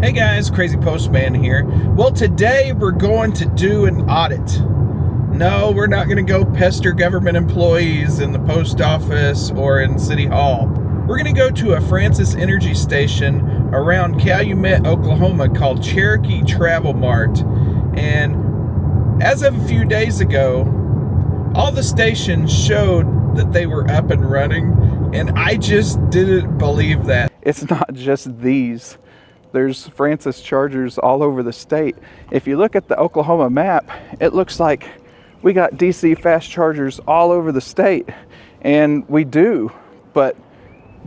Hey guys, Crazy Postman here. Well, today we're going to do an audit. No, we're not going to go pester government employees in the post office or in City Hall. We're going to go to a Francis Energy station around Calumet, Oklahoma called Cherokee Travel Mart. And as of a few days ago, all the stations showed that they were up and running, and I just didn't believe that. It's not just these. There's Francis chargers all over the state. If you look at the Oklahoma map, it looks like we got DC fast chargers all over the state. And we do, but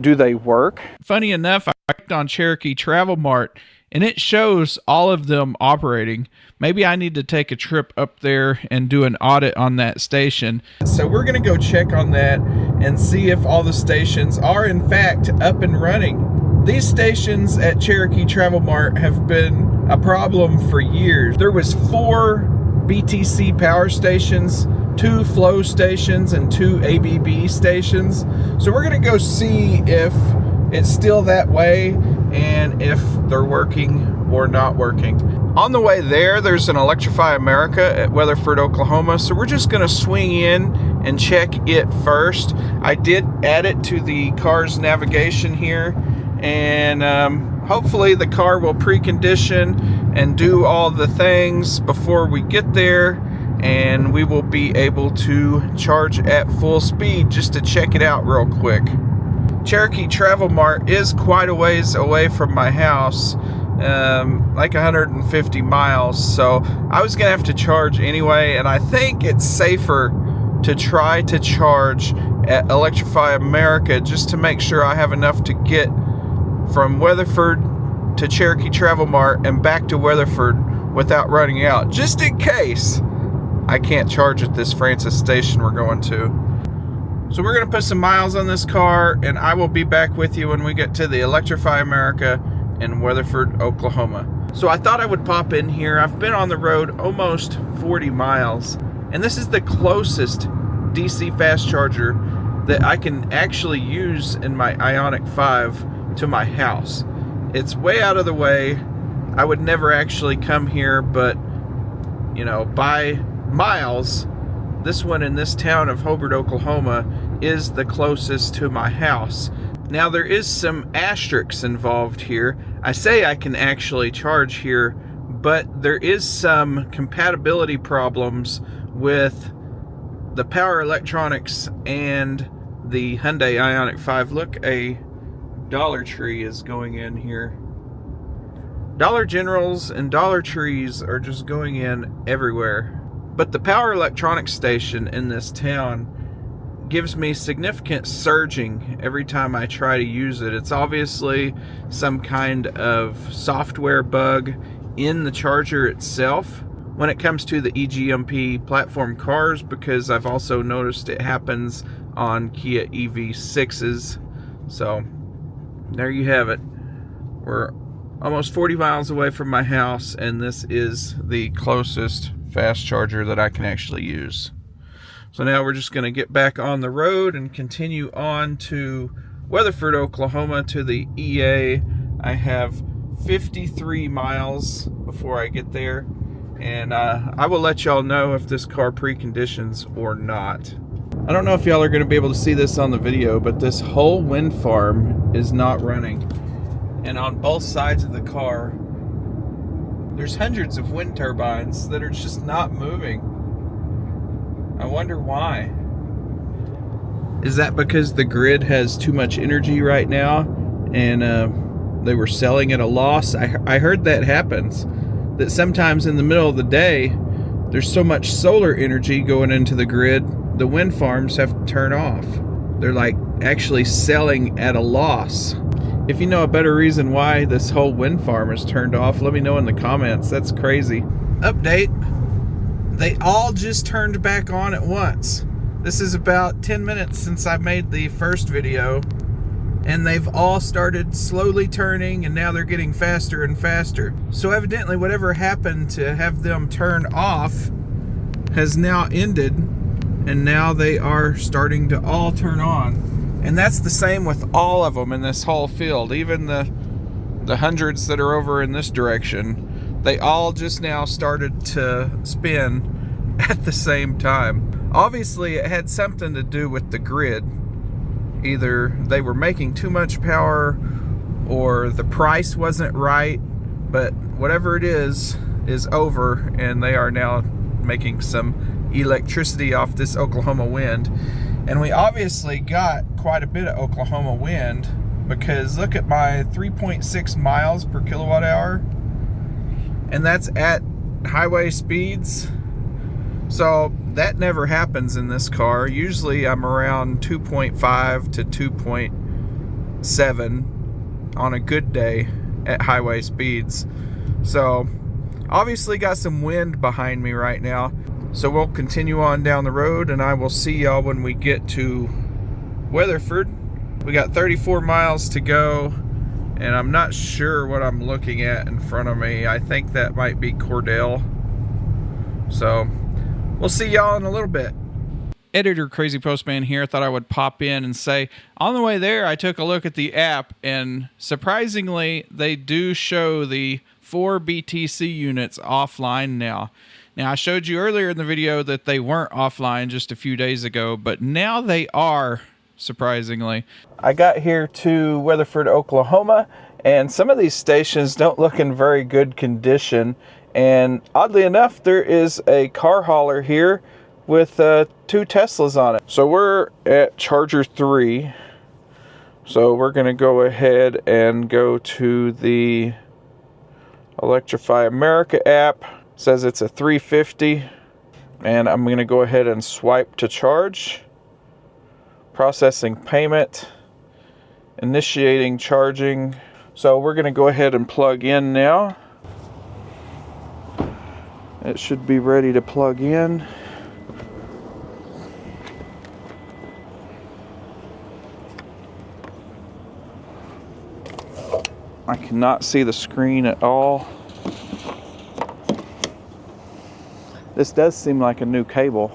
do they work? Funny enough, I clicked on Cherokee Travel Mart and it shows all of them operating. Maybe I need to take a trip up there and do an audit on that station. So we're gonna go check on that and see if all the stations are in fact up and running. These stations at Cherokee Travel Mart have been a problem for years. There was 4 BTC power stations, 2 flow stations, and 2 ABB stations. So we're gonna go see if it's still that way and if they're working or not working. On the way there, there's an Electrify America at Weatherford, Oklahoma. So we're just gonna swing in and check it first. I did add it to the car's navigation here. And hopefully the car will precondition and do all the things before we get there, and we will be able to charge at full speed just to check it out real quick. Cherokee Travel Mart is quite a ways away from my house, like 150 miles, so I was gonna have to charge anyway, and I think it's safer to try to charge at Electrify America just to make sure I have enough to get from Weatherford to Cherokee Travel Mart and back to Weatherford without running out, just in case I can't charge at this Francis station we're going to. So we're gonna put some miles on this car, and I will be back with you when we get to the Electrify America in Weatherford, Oklahoma. So I thought I would pop in here. I've been on the road almost 40 miles, and this is the closest DC fast charger that I can actually use in my Ioniq 5 to my house. It's way out of the way. I would never actually come here, but you know, by miles, this one in this town of Hobart, Oklahoma is the closest to my house. Now there is some asterisks involved here. I say I can actually charge here, but there is some compatibility problems with the power electronics and the Hyundai Ioniq 5. Look, a Dollar Tree is going in here. Dollar Generals and Dollar Trees are just going in everywhere. But the power electronics station in this town gives me significant surging every time I try to use it. It's obviously some kind of software bug in the charger itself when it comes to the eGMP platform cars, because I've also noticed it happens on Kia EV6s. So there you have it. We're almost 40 miles away from my house, and this is the closest fast charger that I can actually use. So now we're just going to get back on the road and continue on to Weatherford, Oklahoma, to the EA. I have 53 miles before I get there, and I will let y'all know if this car preconditions or not. I don't know if y'all are going to be able to see this on the video, but this whole wind farm is not running. And on both sides of the car, there's hundreds of wind turbines that are just not moving. I wonder why. Is that because the grid has too much energy right now and they were selling at a loss? I heard that happens. That sometimes in the middle of the day, there's so much solar energy going into the grid, the wind farms have to turn off. They're like actually selling at a loss. If you know a better reason why this whole wind farm is turned off, let me know in the comments. That's crazy. Update. They all just turned back on at once. This is about 10 minutes since I made the first video, and they've all started slowly turning, and now they're getting faster and faster. So evidently whatever happened to have them turn off has now ended, and now they are starting to all turn on. And that's the same with all of them in this whole field. Even the the hundreds that are over in this direction, they all just now started to spin at the same time. Obviously, it had something to do with the grid. Either they were making too much power or the price wasn't right, but whatever it is over, and they are now making some electricity off this Oklahoma wind. And we obviously got quite a bit of Oklahoma wind, because look at my 3.6 miles per kilowatt hour, and that's at highway speeds. So that never happens in this car. Usually I'm around 2.5 to 2.7 on a good day at highway speeds. So obviously got some wind behind me right now. So we'll continue on down the road, and I will see y'all when we get to Weatherford. We got 34 miles to go, and I'm not sure what I'm looking at in front of me. I think that might be Cordell. So we'll see y'all in a little bit. Editor Crazy Postman here. Thought I would pop in and say, on the way there, I took a look at the app, and surprisingly, they do show the 4 BTC units offline now. Now, I showed you earlier in the video that they weren't offline just a few days ago, but now they are, surprisingly. I got here to Weatherford, Oklahoma, and some of these stations don't look in very good condition. And oddly enough, there is a car hauler here with 2 Teslas on it. So we're at Charger 3. So we're going to go ahead and go to the Electrify America app. It says it's a 350. And I'm going to go ahead and swipe to charge. Processing payment. Initiating charging. So we're going to go ahead and plug in now. It should be ready to plug in. I cannot see the screen at all. This does seem like a new cable,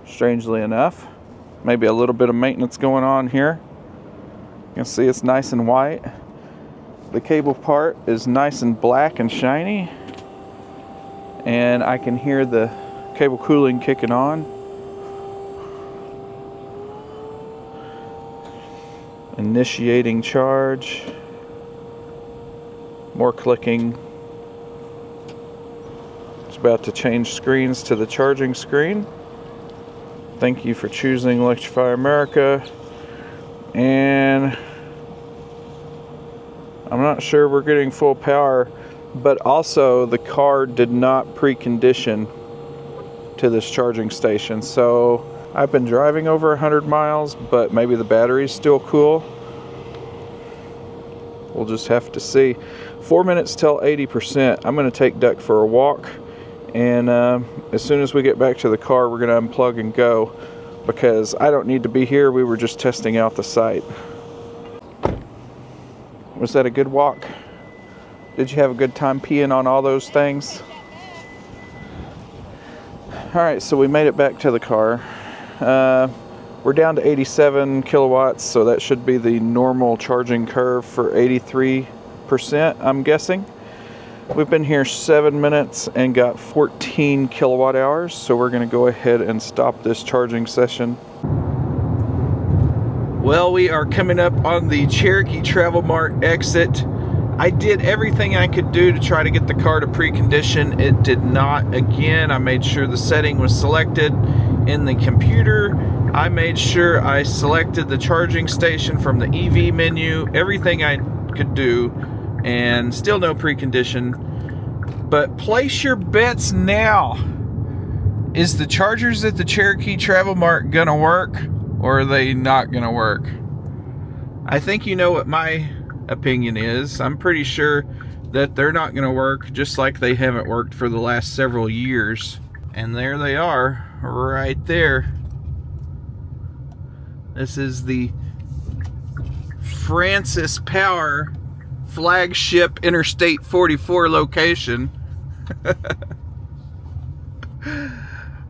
strangely enough. Maybe a little bit of maintenance going on here. You can see it's nice and white. The cable part is nice and black and shiny. And I can hear the cable cooling kicking on. Initiating charge. More clicking. It's about to change screens to the charging screen. Thank you for choosing Electrify America. And I'm not sure we're getting full power, but also the car did not precondition to this charging station. So I've been driving over 100 miles, but maybe the battery's still cool. We'll just have to see. 4 minutes till 80%. I'm going to take Duck for a walk, and as soon as we get back to the car, we're going to unplug and go, because I don't need to be here. We were just testing out the site. Was that a good walk? Did you have a good time peeing on all those things? Alright, so we made it back to the car. We're down to 87 kilowatts, so that should be the normal charging curve for 83%, I'm guessing. We've been here 7 minutes and got 14 kilowatt hours, so we're going to go ahead and stop this charging session. Well, we are coming up on the Cherokee Travel Mart exit. I did everything I could do to try to get the car to precondition. It did not. Again, I made sure the setting was selected in the computer. I made sure I selected the charging station from the EV menu. Everything I could do, and still no precondition. But place your bets now. Is the chargers at the Cherokee Travel Mart gonna work, or are they not gonna work? I think you know what my opinion is. I'm pretty sure that they're not gonna work, just like they haven't worked for the last several years. And there they are, right there. This is the Francis Power flagship Interstate 44 location.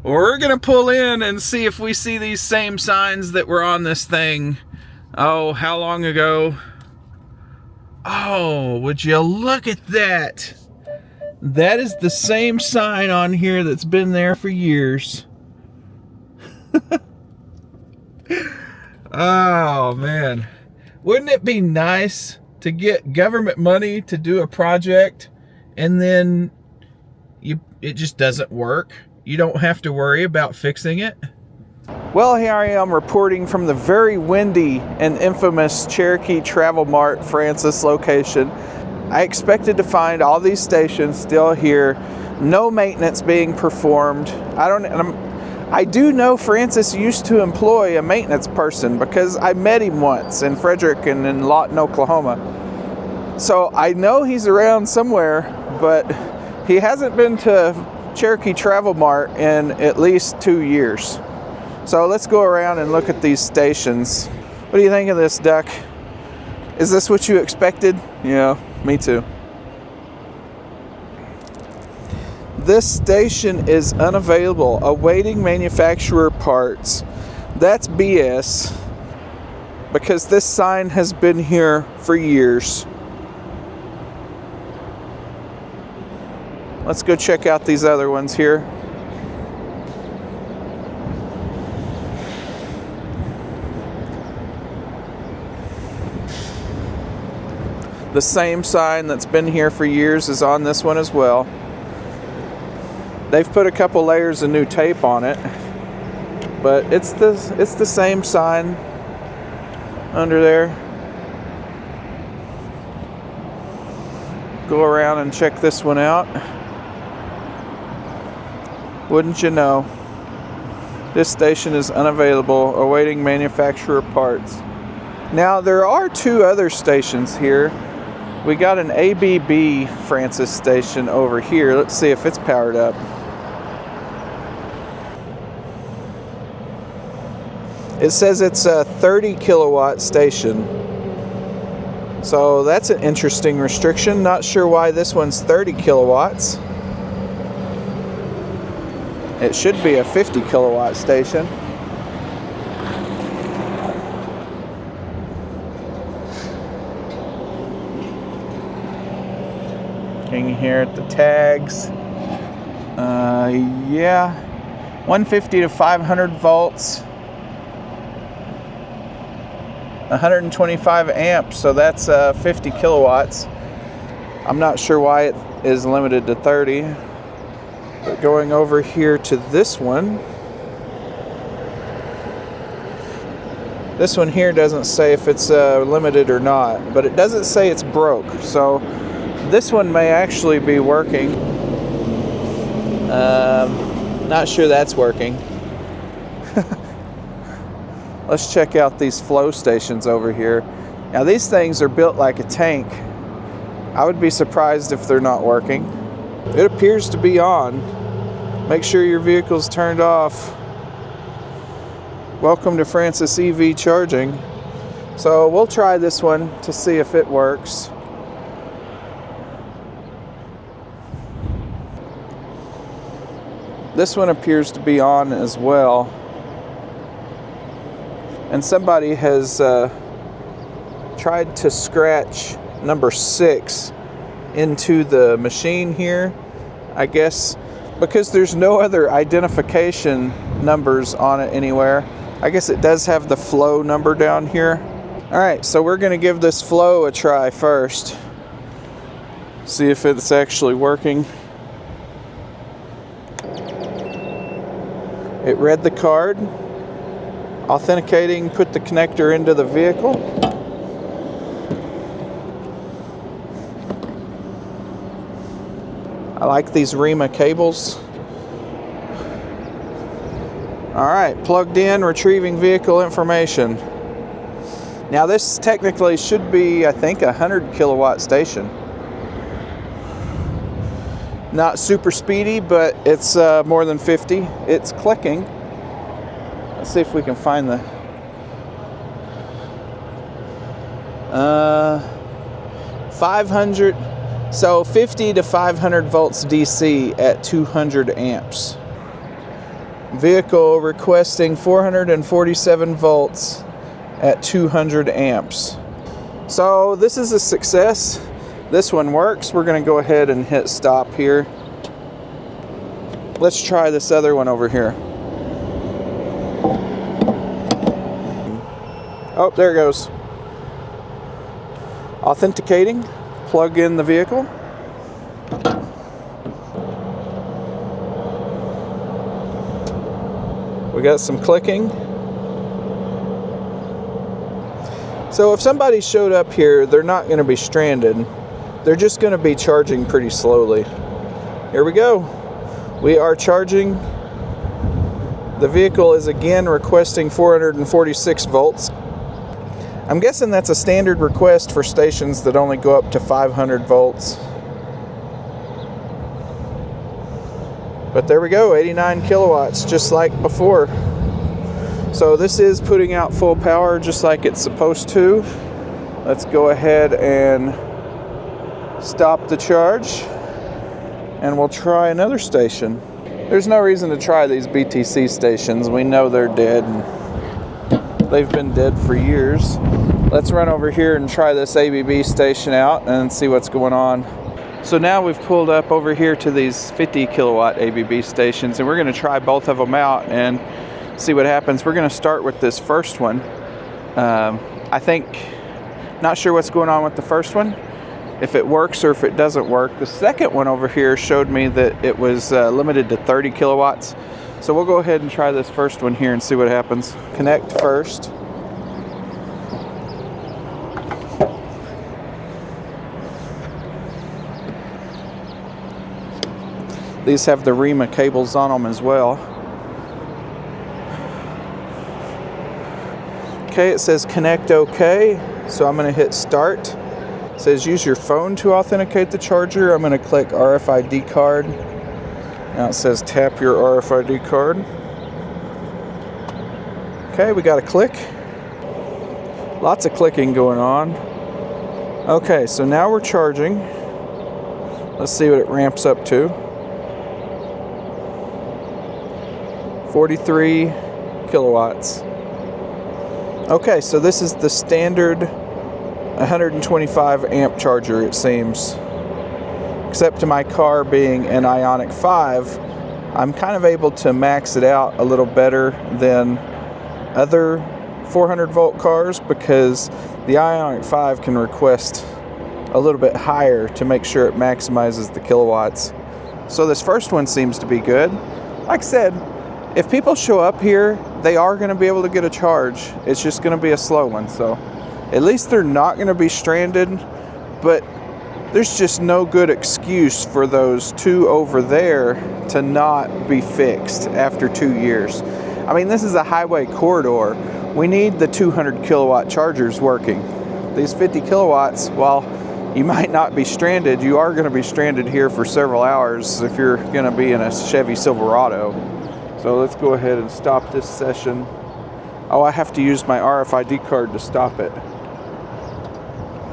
We're gonna pull in and see if we see these same signs that were on this thing, oh, how long ago? Oh, would you look at that? That is the same sign on here that's been there for years. Oh, man. Wouldn't it be nice to get government money to do a project and then it just doesn't work? You don't have to worry about fixing it? Well, here I am reporting from the very windy and infamous Cherokee Travel Mart Francis location. I expected to find all these stations still here, no maintenance being performed. I do know Francis used to employ a maintenance person because I met him once in Frederick and in Lawton, Oklahoma. So I know he's around somewhere, but he hasn't been to Cherokee Travel Mart in at least 2 years. So let's go around and look at these stations. What do you think of this, Duck? Is this what you expected? Yeah, me too. This station is unavailable, awaiting manufacturer parts. That's BS, because this sign has been here for years. Let's go check out these other ones here. The same sign that's been here for years is on this one as well. They've put a couple layers of new tape on it, but it's the same sign under there. Go around and check this one out. Wouldn't you know, this station is unavailable, awaiting manufacturer parts. Now there are 2 other stations here. We got an ABB Francis station over here. Let's see if it's powered up. It says it's a 30 kilowatt station. So that's an interesting restriction. Not sure why this one's 30 kilowatts. It should be a 50 kilowatt station. Looking here at the tags. Yeah, 150 to 500 volts. 125 amps, so that's 50 kilowatts. I'm not sure why it is limited to 30. But going over here to this one here doesn't say if it's limited or not, but it doesn't say it's broke, so this one may actually be working. Not sure that's working. Let's check out these flow stations over here. Now these things are built like a tank. I would be surprised if they're not working. It appears to be on. Make sure your vehicle's turned off. Welcome to Francis EV charging. So we'll try this one to see if it works. This one appears to be on as well. And somebody has tried to scratch number 6 into the machine here, I guess, because there's no other identification numbers on it anywhere. I guess it does have the flow number down here. Alright, so we're going to give this flow a try first. See if it's actually working. It read the card. Authenticating, put the connector into the vehicle. I like these REMA cables. Alright, plugged in, retrieving vehicle information. Now this technically should be, I think, a 100 kilowatt station. Not super speedy, but it's more than 50. It's clicking. Let's see if we can find the 500, so 50 to 500 volts DC at 200 amps. Vehicle requesting 447 volts at 200 amps. So this is a success. This one works. We're going to go ahead and hit stop here. Let's try this other one over here. Oh, there it goes. Authenticating. Plug in the vehicle. We got some clicking. So if somebody showed up here, they're not going to be stranded. They're just going to be charging pretty slowly. Here we go. We are charging. The vehicle is again requesting 446 volts. I'm guessing that's a standard request for stations that only go up to 500 volts. But there we go, 89 kilowatts, just like before. So this is putting out full power just like it's supposed to. Let's go ahead and stop the charge, and we'll try another station. There's no reason to try these BTC stations. We know they're dead, and they've been dead for years. Let's run over here and try this ABB station out and see what's going on. So now we've pulled up over here to these 50 kilowatt ABB stations, and we're going to try both of them out and see what happens. We're going to start with this first one. Not sure what's going on with the first one, if it works or if it doesn't work. The second one over here showed me that it was limited to 30 kilowatts. So we'll go ahead and try this first one here and see what happens. Connect first. These have the REMA cables on them as well. Okay, it says connect OK, so I'm going to hit start. It says use your phone to authenticate the charger. I'm going to click RFID card. Now it says tap your RFID card. Okay, we got a click. Lots of clicking going on. Okay, so now we're charging. Let's see what it ramps up to. 43 kilowatts. Okay, so this is the standard 125 amp charger, it seems. Except to my car being an Ioniq 5, I'm kind of able to max it out a little better than other 400 volt cars, because the Ioniq 5 can request a little bit higher to make sure it maximizes the kilowatts. So this first one seems to be good. Like I said, if people show up here, they are going to be able to get a charge. It's just going to be a slow one. So at least they're not going to be stranded, but there's just no good excuse for those two over there to not be fixed after 2 years. I mean, this is a highway corridor. We need the 200 kilowatt chargers working. These 50 kilowatts, while you might not be stranded, you are going to be stranded here for several hours if you're going to be in a Chevy Silverado. So let's go ahead and stop this session. Oh, I have to use my RFID card to stop it.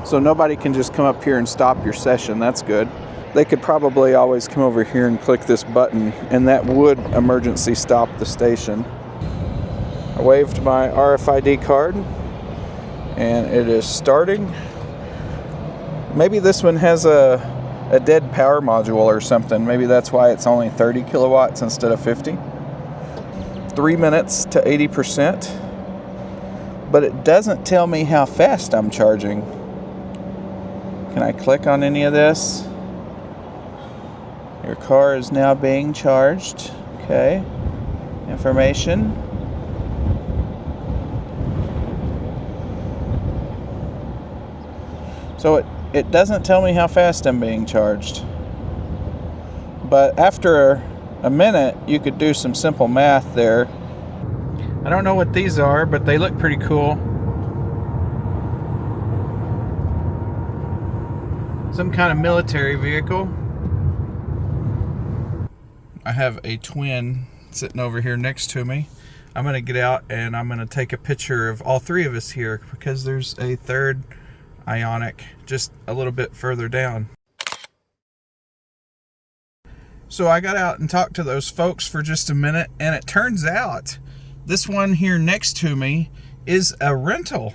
So nobody can just come up here and stop your session. That's good. They could probably always come over here and click this button, and that would emergency stop the station. I waved my RFID card, and it is starting. Maybe this one has a dead power module or something. Maybe that's why it's only 30 kilowatts instead of 50. 3 minutes to 80%, but it doesn't tell me how fast I'm charging. Can I click on any of this? Your car is now being charged. Okay. Information. So it doesn't tell me how fast I'm being charged. But after a minute, you could do some simple math there. I don't know what these are, but they look pretty cool. Some kind of military vehicle. I have a twin sitting over here next to me. I'm going to get out and I'm going to take a picture of all three of us here, because there's a third Ioniq just a little bit further down. So I got out and talked to those folks for just a minute, and it turns out this one here next to me is a rental.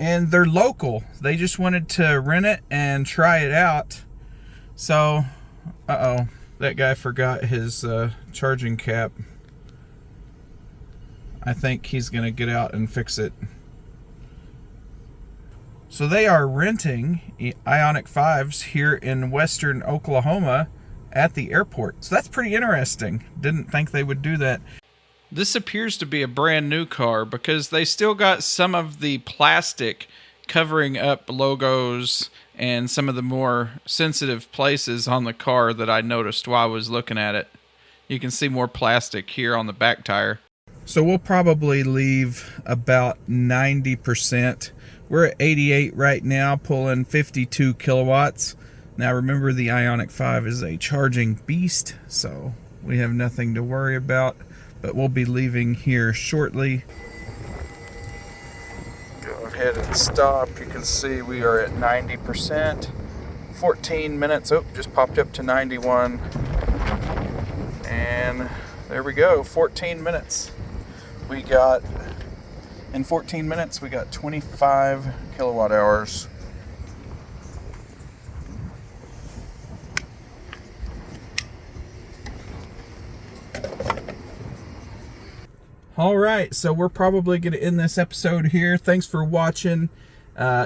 and they're local. They just wanted to rent it and try it out. So, uh-oh, that guy forgot his charging cap. I think he's gonna get out and fix it. So they are renting Ioniq 5s here in western Oklahoma at the airport. So that's pretty interesting. Didn't think they would do that. This appears to be a brand new car because they still got some of the plastic covering up logos and some of the more sensitive places on the car that I noticed while I was looking at it. You can see more plastic here on the back tire. So we'll probably leave about 90%. We're at 88 right now, pulling 52 kilowatts. Now remember, the Ioniq 5 is a charging beast, so we have nothing to worry about, but we'll be leaving here shortly. Go ahead and stop. You can see we are at 90%. 14 minutes. Oh, just popped up to 91. And there we go, 14 minutes. In 14 minutes, we got 25 kilowatt hours. All right, so we're probably going to end this episode here. Thanks for watching.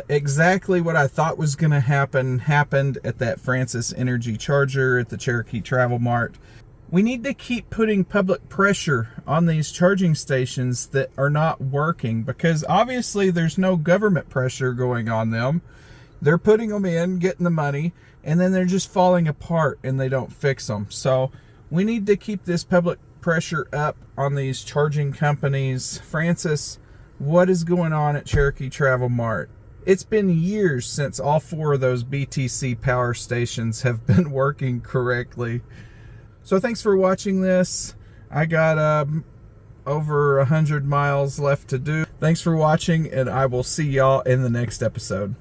Exactly what I thought was going to happen happened at that Francis Energy Charger at the Cherokee Travel Mart. We need to keep putting public pressure on these charging stations that are not working, because obviously there's no government pressure going on them. They're putting them in, getting the money, and then they're just falling apart and they don't fix them. So we need to keep this public pressure up on these charging companies. Francis, what is going on at Cherokee Travel Mart? It's been years since all 4 of those BTC power stations have been working correctly. So thanks for watching this. I got over 100 miles left to do. Thanks for watching, and I will see y'all in the next episode.